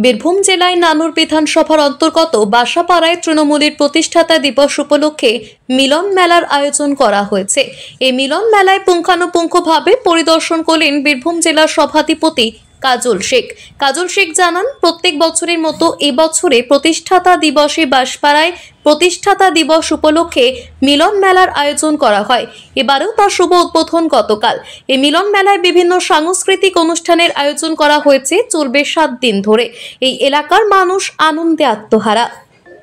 বীরভূম জেলায় নানুর বিধানসভার অন্তর্গত বাসাপাড়ায় তৃণমূলের প্রতিষ্ঠাতা দিবস উপলক্ষে মিলন মেলার আয়োজন করা হয়েছে। এই মিলন মেলায় পুঙ্খানুপুঙ্খভাবে পরিদর্শন করলেন বীরভূম জেলার সভাধিপতি কাজল শেখ জানান, প্রত্যেক বছরের মতো এবছরে প্রতিষ্ঠাতা দিবসে বাসপাড়ায় প্রতিষ্ঠাতা দিবস উপলক্ষে মিলন মেলার আয়োজন করা হয়। এবারেও তার শুভ উদ্বোধন গতকাল। এই মিলন মেলায় বিভিন্ন সাংস্কৃতিক অনুষ্ঠানের আয়োজন করা হয়েছে, চলবে 7 দিন ধরে। এই এলাকার মানুষ আনন্দে আত্মহারা।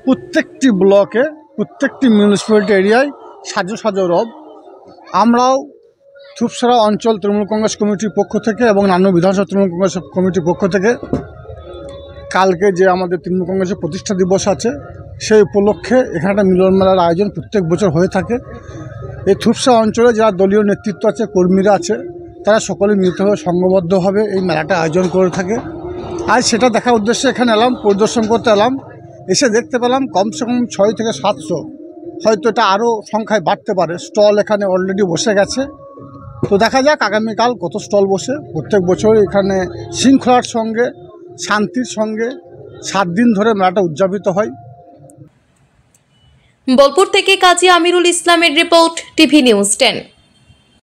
প্রত্যেকটি ব্লকে, প্রত্যেকটি মিউনিসিপ্যালিটি এরিয়ায় সাজো সাজো রব। আমরাও থুপসরা অঞ্চল তৃণমূল কংগ্রেস কমিটির পক্ষ থেকে এবং নানু বিধানসভা তৃণমূল কংগ্রেস কমিটির পক্ষ থেকে কালকে যে আমাদের তৃণমূল কংগ্রেসের প্রতিষ্ঠা দিবস আছে সেই উপলক্ষে এখানে একটা মিলন মেলার আয়োজন প্রত্যেক বছর হয়ে থাকে। এই থুপসা অঞ্চলে যারা দলীয় নেতৃত্ব আছে, কর্মীরা আছে, তারা সকলে মিলিতভাবে সংঘবদ্ধভাবে এই মেলাটা আয়োজন করে থাকে। আজ সেটা দেখার উদ্দেশ্যে এখানে এলাম, পরিদর্শন করতে এলাম। এসে দেখতে পেলাম কমসে কম 600 থেকে 700, হয়তো এটা আরও সংখ্যায় বাড়তে পারে, স্টল এখানে অলরেডি বসে গেছে। তো দেখা যাক আগামীকাল কত স্টল বসে। প্রত্যেক বছর এখানে শৃঙ্খলার সঙ্গে, শান্তির সঙ্গে 7 দিন ধরে মেলাটা উদযাপিত হয়। বোলপুর থেকে কাজী আমিরুল ইসলামের রিপোর্ট, টিভি নিউজ 10।